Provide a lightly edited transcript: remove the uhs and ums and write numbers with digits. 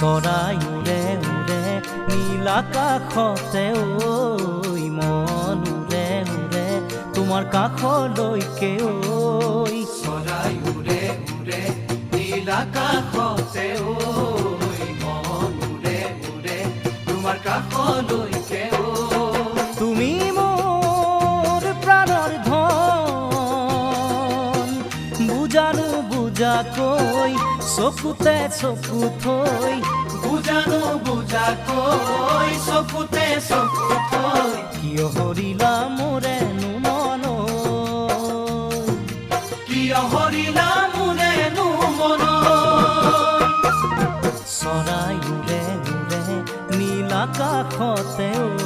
চৰাই উৰে উৰে নীল আকাশতে ঐ মন উৰে উৰে তোমাৰ কাষলৈকে ঐ চৰাই উৰে উৰে নীল আকাশতে ঐ মন উৰে উৰে তোমাৰ কাষলৈকে ঐ তুমি মোৰ প্ৰাণৰ ধন বুজানো বুজাকৈ চকুতে চকু থৈ বুজানো বুজাকৈ চকুতে চকু থৈ কিয় হৰিলা মোৰেনো মন কিয় হৰিলা মোৰেনো মন চৰাই উৰে উৰে নীল আকাশতে ঐ